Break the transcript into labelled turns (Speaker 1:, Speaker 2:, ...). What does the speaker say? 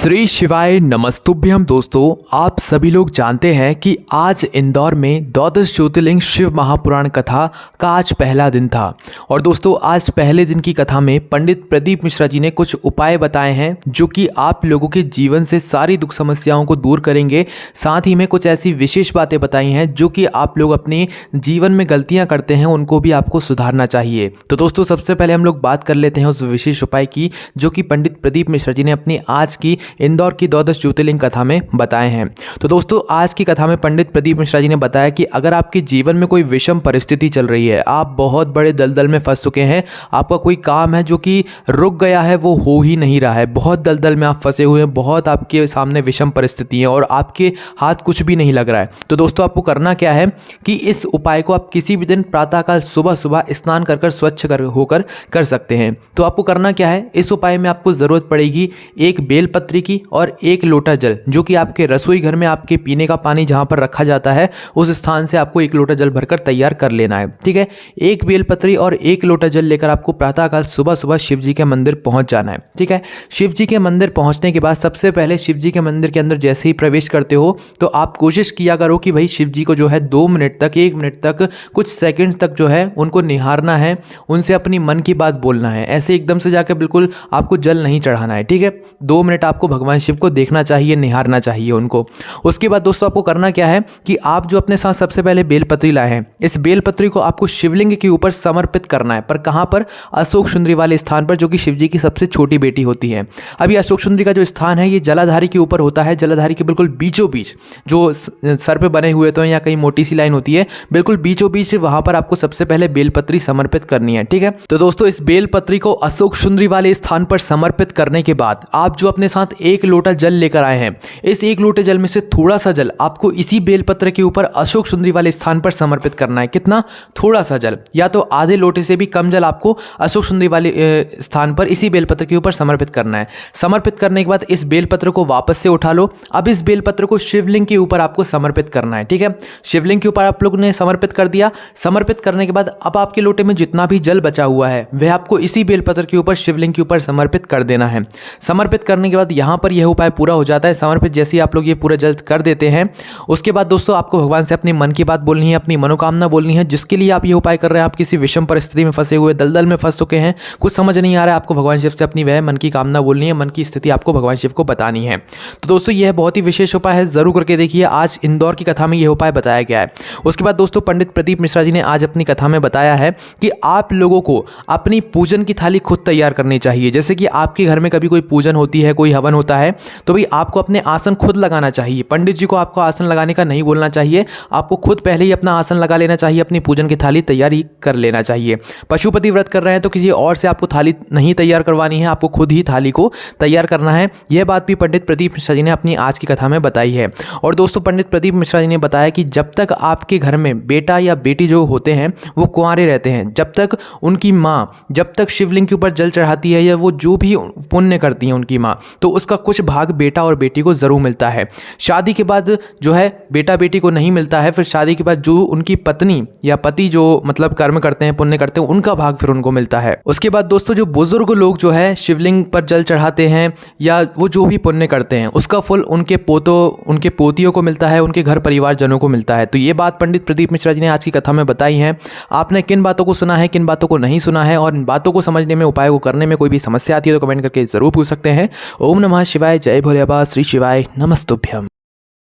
Speaker 1: श्री शिवाय नमस्तुभ्यम। दोस्तों, आप सभी लोग जानते हैं कि आज इंदौर में द्वादश ज्योतिर्लिंग शिव महापुराण कथा का आज पहला दिन था। और दोस्तों, आज पहले दिन की कथा में पंडित प्रदीप मिश्रा जी ने कुछ उपाय बताए हैं जो कि आप लोगों के जीवन से सारी दुख समस्याओं को दूर करेंगे। साथ ही में कुछ ऐसी विशेष बातें बताई हैं जो कि आप लोग अपने जीवन में गलतियां करते हैं, उनको भी आपको सुधारना चाहिए। तो दोस्तों, सबसे पहले हम लोग बात कर लेते हैं उस विशेष उपाय की जो कि पंडित प्रदीप मिश्रा जी ने अपनी आज की इंदौर की द्वादश ज्योतिर्लिंग कथा में बताए हैं। तो दोस्तों, आज की कथा में पंडित प्रदीप मिश्रा जी ने बताया कि अगर आपके जीवन में कोई विषम परिस्थिति चल रही है, आप बहुत बड़े दलदल में फंस चुके हैं, आपका कोई काम है जो कि रुक गया है, वो हो ही नहीं रहा है, बहुत दलदल में आप फंसे हुए हैं, बहुत आपके सामने विषम परिस्थिति है और आपके हाथ कुछ भी नहीं लग रहा है, तो दोस्तों आपको करना क्या है कि इस उपाय को आप किसी भी दिन प्रातःकाल सुबह सुबह स्नान कर स्वच्छ होकर कर सकते हैं। तो आपको करना क्या है, इस उपाय में आपको ज़रूरत पड़ेगी एक बेलपत्री की और एक लोटा जल, जो कि आपके रसोई घर में आपके पीने का पानी जहां पर रखा जाता है उस स्थान से आपको एक लोटा जल भरकर तैयार कर लेना है। ठीक है, एक बेलपत्री और एक लोटा जल लेकर आपको प्रातःकाल सुबह सुबह शिव जी के मंदिर पहुंच जाना है। ठीक है, शिव जी के मंदिर पहुंचने के बाद सबसे पहले शिव जी के मंदिर के अंदर जैसे ही प्रवेश करते हो तो आप कोशिश किया करो कि भाई शिव जी को जो है 2 मिनट तक, 1 मिनट तक, कुछ सेकेंड्स तक जो है उनको निहारना है, उनसे अपनी मन की बात बोलना है। ऐसे एकदम से जाकर बिल्कुल आपको जल नहीं चढ़ाना है। ठीक है, 2 मिनट आपको भगवान शिव को देखना चाहिए, निहारना चाहिए उनको। उसके बाद दोस्तों आपको करना क्या है कि आप जो अपने साथ सबसे पहले बेलपत्री लाए हैं, इस बेलपत्री को आपको शिवलिंग के ऊपर समर्पित करना है। पर कहां पर? अशोक सुंदरी वाले स्थान पर, जो कि शिव जी की सबसे छोटी बेटी होती है। अभी अशोक सुंदरी का जो स्थान है ये जलाधारी के ऊपर होता है, जलाधारी के बिल्कुल बीचों बीच, जो सर पे बने हुए तो या कहीं मोटी सी लाइन होती है, बिल्कुल बीचों बीच वहां पर आपको सबसे पहले बेलपत्री समर्पित करनी है। ठीक है, तो दोस्तों इस बेलपत्री को अशोक सुंदरी वाले स्थान पर समर्पित करने के बाद आप जो अपने साथ एक लोटा जल लेकर आए हैं, इस एक लोटे जल में से थोड़ा सा जल आपको इसी बेलपत्र के ऊपर अशोक सुंदरी वाले स्थान पर समर्पित करना है। कितना? थोड़ा सा जल, या तो आधे लोटे से भी कम जल आपको अशोक सुंदरी वाले स्थान पर इसी बेलपत्र के ऊपर समर्पित करना है। समर्पित करने के बाद इस बेलपत्र को वापस से उठा लो। अब इस बेलपत्र को शिवलिंग के ऊपर आपको समर्पित करना है। ठीक है, शिवलिंग के ऊपर आप लोगों ने समर्पित कर दिया। समर्पित करने के बाद अब आपके लोटे में जितना भी जल बचा हुआ है वह आपको इसी बेलपत्र के ऊपर शिवलिंग के ऊपर समर्पित कर देना है। समर्पित करने के बाद यहां पर यह उपाय पूरा हो जाता है। समर्पित जैसे ही आप लोग ये पूरा जल कर देते हैं, उसके बाद दोस्तों आपको भगवान से अपनी मन की बात बोलनी है, अपनी मनोकामना बोलनी है, जिसके लिए आप ये उपाय कर रहे हैं। आप किसी विषम परिस्थिति में फंसे हुए, दलदल में फंस चुके हैं, कुछ समझ नहीं आ रहा है, आपको भगवान शिव से अपनी वह मन की कामना बोलनी है, मन की स्थिति आपको भगवान शिव को बतानी है। तो दोस्तों यह बहुत ही विशेष उपाय है, जरूर करके देखिए। आज इंदौर की कथा में यह उपाय बताया गया है। उसके बाद दोस्तों पंडित प्रदीप मिश्रा जी ने आज अपनी कथा में बताया है कि आप लोगों को अपनी पूजन की थाली खुद तैयार करनी चाहिए। जैसे कि आपके घर में कभी कोई पूजन होती है, कोई हवन होता है, तो भाई आपको अपने आसन खुद लगाना चाहिए। पंडित जी को आपको आसन लगाने का नहीं बोलना चाहिए, आपको खुद पहले ही अपना आसन लगा लेना चाहिए, अपनी पूजन की थाली तैयारी कर लेना चाहिए। पशुपति व्रत कर रहे हैं तो किसी और से आपको थाली नहीं तैयार करवानी है, आपको खुद ही थाली को तैयार करना है। यह बात भी पंडित प्रदीप मिश्रा जी ने अपनी आज की कथा में बताई है। और दोस्तों पंडित प्रदीप मिश्रा जी ने बताया कि जब तक आपके घर में बेटा या बेटी जो होते हैं वो कुंवारे रहते हैं, जब तक उनकी माँ जब तक शिवलिंग के ऊपर जल चढ़ाती है या वो जो भी पुण्य करती है उनकी माँ, तो उसका कुछ भाग बेटा और बेटी को जरूर मिलता है। शादी के बाद जो है बेटा बेटी को नहीं मिलता है, फिर शादी के बाद जो उनकी पत्नी या पति जो मतलब कर्म करते हैं, पुण्य करते हैं, उनका भाग फिर उनको मिलता है। उसके बाद दोस्तों जो बुजुर्ग लोग जो है शिवलिंग पर जल चढ़ाते हैं या वो जो भी पुण्य करते हैं, उसका फल उनके पोतों, उनके पोतियों को मिलता है, उनके घर परिवार जनों को मिलता है। तो ये बात पंडित प्रदीप मिश्रा जी ने आज की कथा में बताई है। आपने किन बातों को सुना है, किन बातों को नहीं सुना है, और इन बातों को समझने में, उपाय को करने में कोई भी समस्या आती है तो कमेंट करके जरूर पूछ सकते हैं। ओम नमः शिवाय, जय भोले बाबा, श्री शिवाय नमस्तुभ्यम।